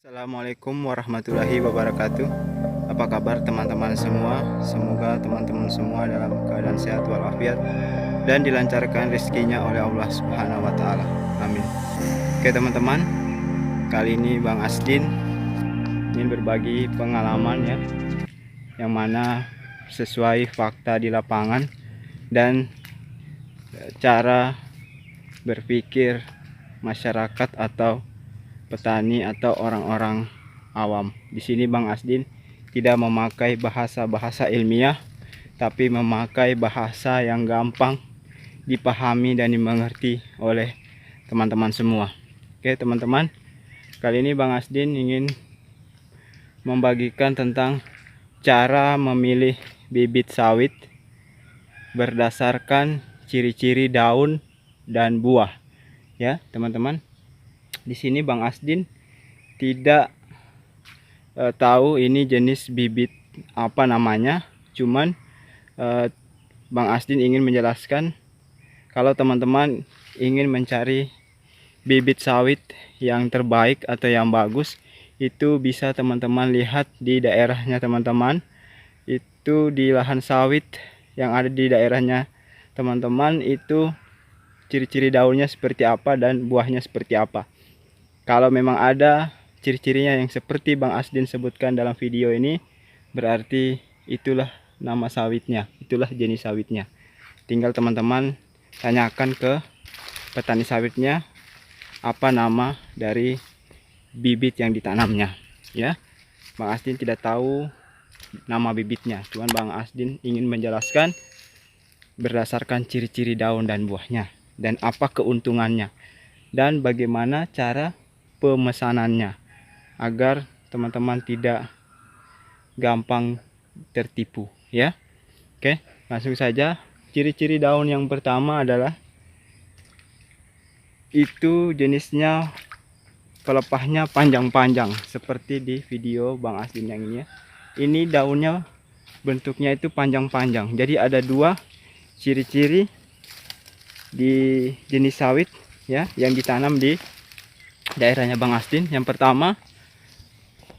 Assalamualaikum warahmatullahi wabarakatuh. Apa kabar teman-teman semua? Semoga teman-teman semua dalam keadaan sehat walafiat dan dilancarkan rezekinya oleh Allah Subhanahu wa taala. Amin. Oke teman-teman, kali ini Bang Asdin ingin berbagi pengalaman ya, yang mana sesuai fakta di lapangan dan cara berpikir masyarakat atau petani atau orang-orang awam. Di sini Bang Asdin tidak memakai bahasa-bahasa ilmiah, tapi memakai bahasa yang gampang dipahami dan dimengerti oleh teman-teman semua. Oke teman-teman, kali ini Bang Asdin ingin membagikan tentang cara memilih bibit sawit berdasarkan ciri-ciri daun dan buah. Ya teman-teman, di sini Bang Asdin tidak tahu ini jenis bibit apa namanya, cuman Bang Asdin ingin menjelaskan kalau teman-teman ingin mencari bibit sawit yang terbaik atau yang bagus, itu bisa teman-teman lihat di daerahnya teman-teman. Itu di lahan sawit yang ada di daerahnya teman-teman, itu ciri-ciri daunnya seperti apa dan buahnya seperti apa. Kalau memang ada ciri-cirinya yang seperti Bang Asdin sebutkan dalam video ini, berarti itulah nama sawitnya, itulah jenis sawitnya. Tinggal teman-teman tanyakan ke petani sawitnya apa nama dari bibit yang ditanamnya ya. Bang Asdin tidak tahu nama bibitnya, cuman Bang Asdin ingin menjelaskan berdasarkan ciri-ciri daun dan buahnya dan apa keuntungannya dan bagaimana cara pemesanannya agar teman-teman tidak gampang tertipu ya. Oke, langsung saja. Ciri-ciri daun yang pertama adalah itu jenisnya pelepahnya panjang-panjang seperti di video Bang Asdin yang ini ya. Ini daunnya bentuknya itu panjang-panjang. Jadi ada dua ciri-ciri di jenis sawit ya yang ditanam di daerahnya Bang Asdin. Yang pertama,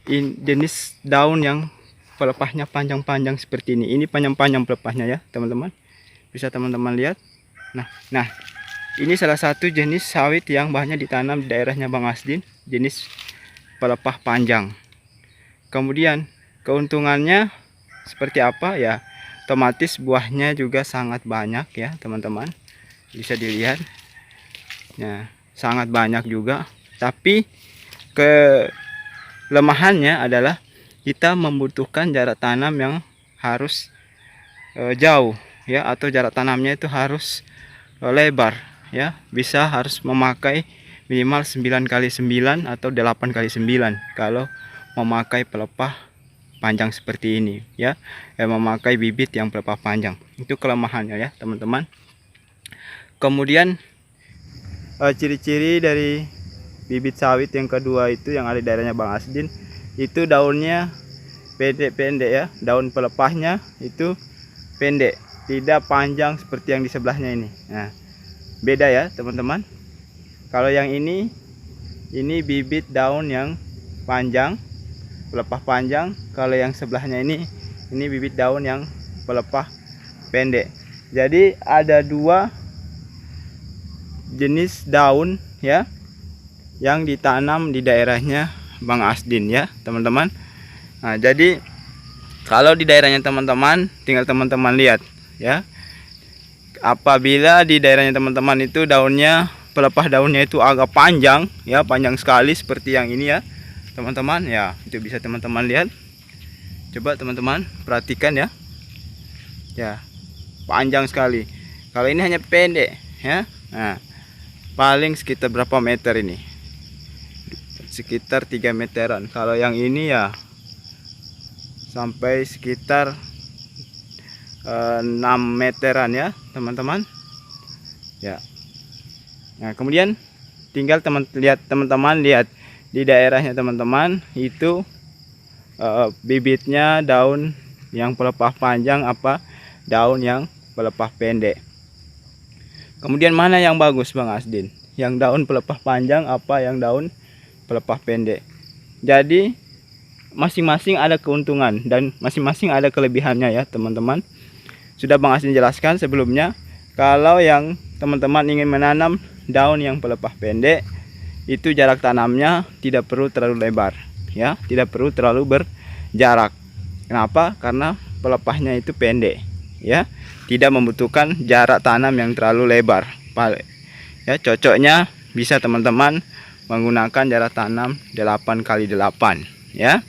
jenis daun yang pelepahnya panjang-panjang seperti ini. Ini panjang-panjang pelepahnya ya teman-teman, bisa teman-teman lihat. Nah ini salah satu jenis sawit yang banyak ditanam di daerahnya Bang Asdin, jenis pelepah panjang. Kemudian keuntungannya seperti apa ya, otomatis buahnya juga sangat banyak ya teman-teman, bisa dilihat. Nah sangat banyak juga. Tapi kelemahannya adalah kita membutuhkan jarak tanam yang harus jauh ya, atau jarak tanamnya itu harus lebar ya. Bisa harus memakai minimal 9x9 atau 8x9 kalau memakai pelepah panjang seperti ini ya, memakai bibit yang pelepah panjang. Itu kelemahannya ya teman-teman. Kemudian ciri-ciri dari bibit sawit yang kedua itu yang ada di daerahnya Bang Asdin, itu daunnya pendek-pendek ya, daun pelepahnya itu pendek, tidak panjang seperti yang di sebelahnya ini. Nah beda ya teman-teman. Kalau yang ini bibit daun yang panjang, pelepah panjang. Kalau yang sebelahnya ini bibit daun yang pelepah pendek. Jadi ada dua jenis daun ya yang ditanam di daerahnya Bang Asdin ya teman-teman. Nah jadi kalau di daerahnya teman-teman, tinggal teman-teman lihat ya. Apabila di daerahnya teman-teman itu daunnya, pelepah daunnya itu agak panjang ya, panjang sekali seperti yang ini ya teman-teman ya, itu bisa teman-teman lihat. Coba teman-teman perhatikan ya, ya panjang sekali. Kalau ini hanya pendek ya, nah paling sekitar berapa meter ini, sekitar 3 meteran. Kalau yang ini ya sampai sekitar 6 meteran ya teman-teman ya. Nah kemudian tinggal teman-teman lihat di daerahnya teman-teman itu bibitnya daun yang pelepah panjang apa daun yang pelepah pendek. Kemudian mana yang bagus Bang Asdin, yang daun pelepah panjang apa yang daun pelepah pendek? Jadi masing-masing ada keuntungan dan masing-masing ada kelebihannya ya teman-teman. Sudah Bang Asdin jelaskan sebelumnya, kalau yang teman-teman ingin menanam daun yang pelepah pendek, itu jarak tanamnya tidak perlu terlalu lebar ya, tidak perlu terlalu berjarak. Kenapa? Karena pelepahnya itu pendek ya, tidak membutuhkan jarak tanam yang terlalu lebar ya. Cocoknya bisa teman-teman menggunakan jarak tanam 8x8 ya.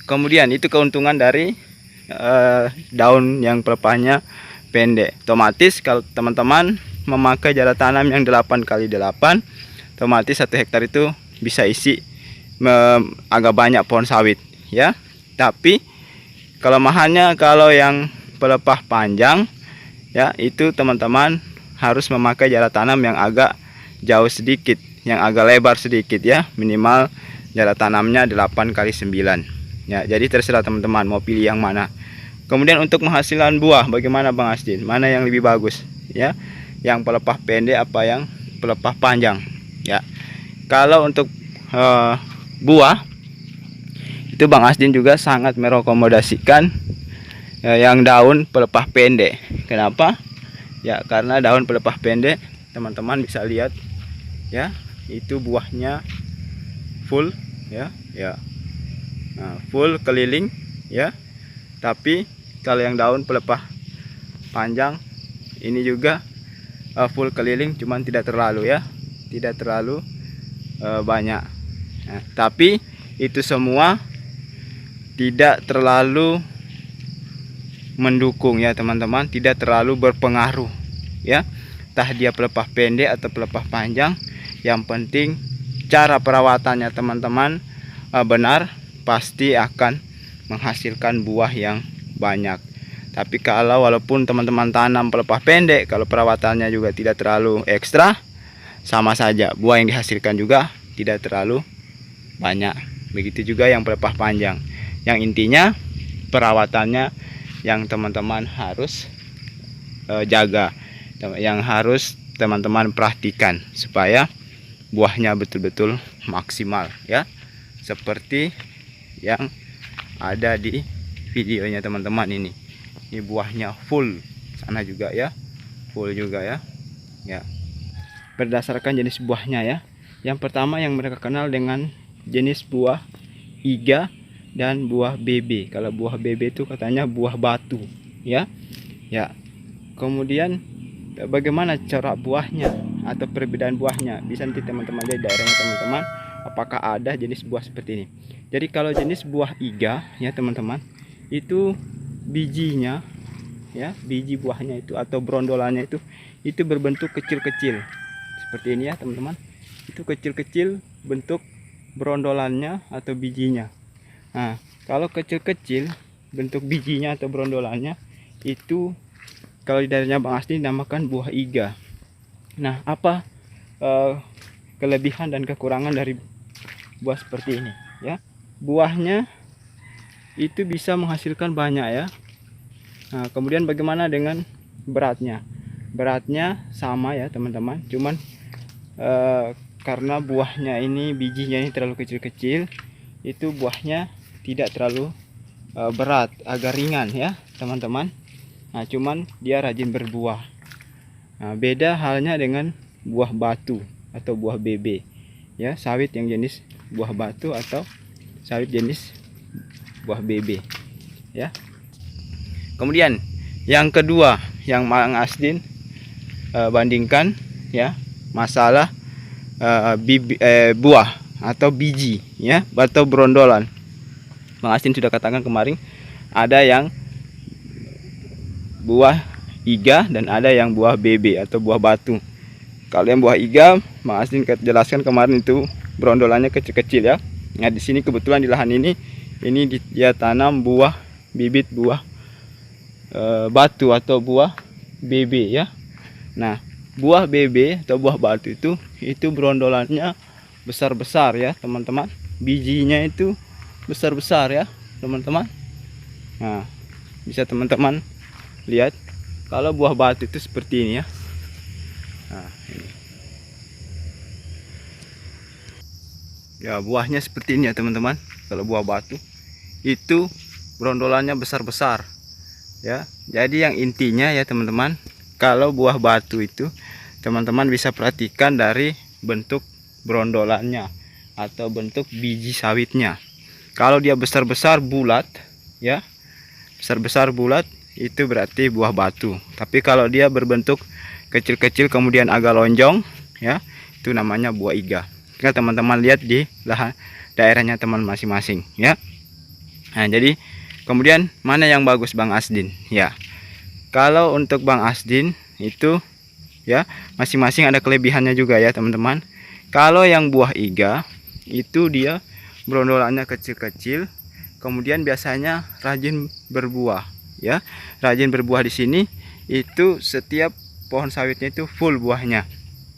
Kemudian itu keuntungan dari daun yang pelepahnya pendek. Otomatis kalau teman-teman memakai jarak tanam yang 8x8, otomatis 1 hektar itu bisa isi agak banyak pohon sawit ya. Tapi kelemahannya kalau yang pelepah panjang ya, itu teman-teman harus memakai jarak tanam yang agak jauh sedikit, yang agak lebar sedikit ya. Minimal jarak tanamnya 8x9 ya. Jadi terserah teman-teman mau pilih yang mana. Kemudian untuk penghasilan buah bagaimana Bang Asdin? Mana yang lebih bagus ya? Yang pelepah pendek apa yang pelepah panjang ya? Kalau untuk buah itu Bang Asdin juga sangat merekomendasikan yang daun pelepah pendek. Kenapa? Ya karena daun pelepah pendek teman-teman bisa lihat ya, itu buahnya full ya, nah, full keliling ya. Tapi kalau yang daun pelepah panjang ini juga full keliling, cuman tidak terlalu ya, tidak terlalu banyak. Nah, tapi itu semua tidak terlalu mendukung ya teman-teman, tidak terlalu berpengaruh ya. Entah dia pelepah pendek atau pelepah panjang, yang penting cara perawatannya teman-teman benar, pasti akan menghasilkan buah yang banyak. Tapi kalau walaupun teman-teman tanam pelepah pendek, kalau perawatannya juga tidak terlalu ekstra, sama saja buah yang dihasilkan juga tidak terlalu banyak. Begitu juga yang pelepah panjang. Yang intinya perawatannya yang teman-teman harus jaga, yang harus teman-teman perhatikan supaya buahnya betul-betul maksimal ya, seperti yang ada di videonya teman-teman. Ini buahnya full, sana juga ya, full juga ya. Berdasarkan jenis buahnya ya. Yang pertama yang mereka kenal dengan jenis buah iga dan buah BB. Kalau buah BB itu katanya buah batu ya. Kemudian bagaimana cara buahnya atau perbedaan buahnya, bisa nanti teman-teman lihat daerahnya teman-teman, apakah ada jenis buah seperti ini. Jadi kalau jenis buah iga ya teman-teman, itu bijinya ya, biji buahnya itu atau brondolannya itu berbentuk kecil-kecil seperti ini ya teman-teman. Itu kecil-kecil bentuk brondolannya atau bijinya. Nah, kalau kecil-kecil bentuk bijinya atau brondolannya itu kalau di daerahnya Bang Asdin dinamakan buah iga. Nah, apa kelebihan dan kekurangan dari buah seperti ini ya? Buahnya itu bisa menghasilkan banyak ya. Nah, kemudian bagaimana dengan beratnya? Beratnya sama ya teman-teman, cuman karena buahnya ini, bijinya ini terlalu kecil-kecil, itu buahnya tidak terlalu berat, agak ringan ya teman-teman. Nah, cuman dia rajin berbuah. Nah, beda halnya dengan buah batu atau buah BB ya, sawit yang jenis buah batu atau sawit jenis buah BB ya. Kemudian yang kedua yang Bang Asdin bandingkan ya, masalah buah atau biji ya, atau brondolan. Bang Asdin sudah katakan kemarin, ada yang buah iga dan ada yang buah BB atau buah batu. Kalau yang buah iga, Bang Asdin jelaskan kemarin itu brondolannya kecil-kecil ya. Nah, di sini kebetulan di lahan ini dia tanam buah bibit buah batu atau buah BB ya. Nah, buah BB atau buah batu itu brondolannya besar-besar ya teman-teman. Bijinya itu besar-besar ya teman-teman. Nah, bisa teman-teman lihat kalau buah batu itu seperti ini ya. Nah, ini. Ya, buahnya seperti ini ya teman-teman. Kalau buah batu itu brondolannya besar-besar ya. Jadi yang intinya ya teman-teman, kalau buah batu itu teman-teman bisa perhatikan dari bentuk brondolannya atau bentuk biji sawitnya. Kalau dia besar-besar bulat ya, besar-besar bulat, itu berarti buah batu. Tapi kalau dia berbentuk kecil-kecil kemudian agak lonjong ya, itu namanya buah iga. Tinggal teman-teman lihat di lahan daerahnya teman masing-masing ya. Nah, jadi kemudian mana yang bagus Bang Asdin? Ya, kalau untuk Bang Asdin itu ya masing-masing ada kelebihannya juga ya teman-teman. Kalau yang buah iga itu dia brondolannya kecil-kecil, kemudian biasanya rajin berbuah ya. Rajin berbuah di sini itu setiap pohon sawitnya itu full buahnya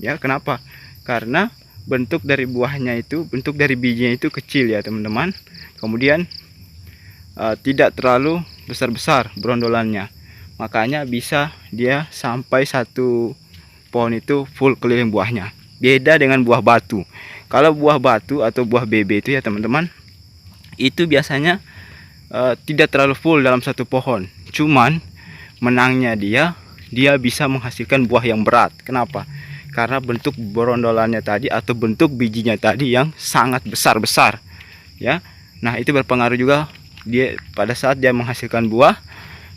ya. Kenapa? Karena bentuk dari buahnya itu, bentuk dari bijinya itu kecil ya teman-teman. Kemudian tidak terlalu besar-besar brondolannya, makanya bisa dia sampai satu pohon itu full keliling buahnya. Beda dengan buah batu. Kalau buah batu atau buah bebe itu ya teman-teman, itu biasanya tidak terlalu full dalam satu pohon. Cuman menangnya dia bisa menghasilkan buah yang berat. Kenapa? Karena bentuk brondolannya tadi atau bentuk bijinya tadi yang sangat besar-besar ya. Nah, itu berpengaruh juga dia pada saat dia menghasilkan buah.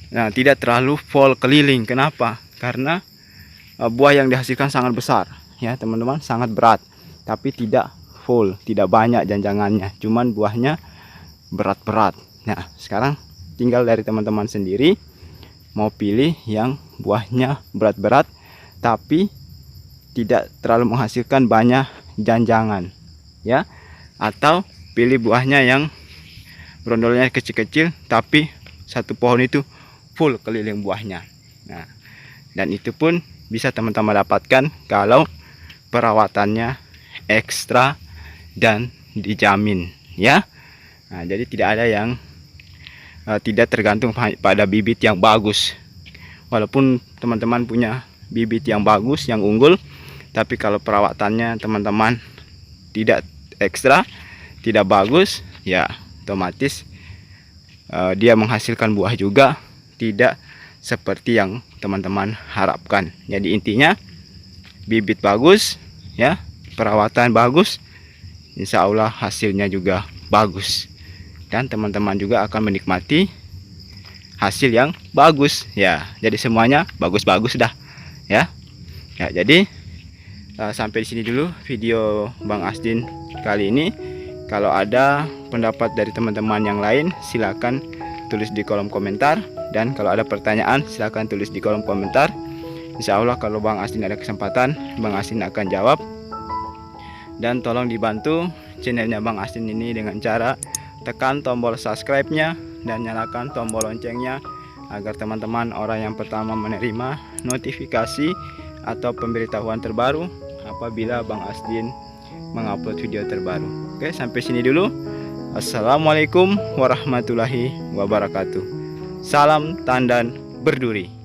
Nah, tidak terlalu full keliling. Kenapa? Karena buah yang dihasilkan sangat besar ya teman-teman, sangat berat, tapi tidak full, tidak banyak janjangannya, cuman buahnya berat-berat. Nah, sekarang tinggal dari teman-teman sendiri mau pilih yang buahnya berat-berat tapi tidak terlalu menghasilkan banyak janjangan ya, atau pilih buahnya yang brondolnya kecil-kecil tapi satu pohon itu full keliling buahnya. Nah, dan itu pun bisa teman-teman dapatkan kalau perawatannya ekstra dan dijamin ya. Nah, jadi tidak ada yang tidak tergantung pada bibit yang bagus. Walaupun teman-teman punya bibit yang bagus, yang unggul, tapi kalau perawatannya teman-teman tidak ekstra, tidak bagus, ya otomatis dia menghasilkan buah juga tidak seperti yang teman-teman harapkan. Jadi intinya bibit bagus ya, perawatan bagus, insya Allah hasilnya juga bagus, dan teman-teman juga akan menikmati hasil yang bagus ya. Jadi semuanya bagus-bagus dah ya. Ya, jadi sampai di sini dulu video Bang Asdin kali ini. Kalau ada pendapat dari teman-teman yang lain, silakan tulis di kolom komentar. Dan kalau ada pertanyaan, silakan tulis di kolom komentar. Insya Allah kalau Bang Asdin ada kesempatan, Bang Asdin akan jawab. Dan tolong dibantu channelnya Bang Asdin ini dengan cara tekan tombol subscribe-nya dan nyalakan tombol loncengnya, agar teman-teman orang yang pertama menerima notifikasi atau pemberitahuan terbaru apabila Bang Asdin mengupload video terbaru. Oke, sampai sini dulu. Assalamualaikum warahmatullahi wabarakatuh. Salam tandan berduri.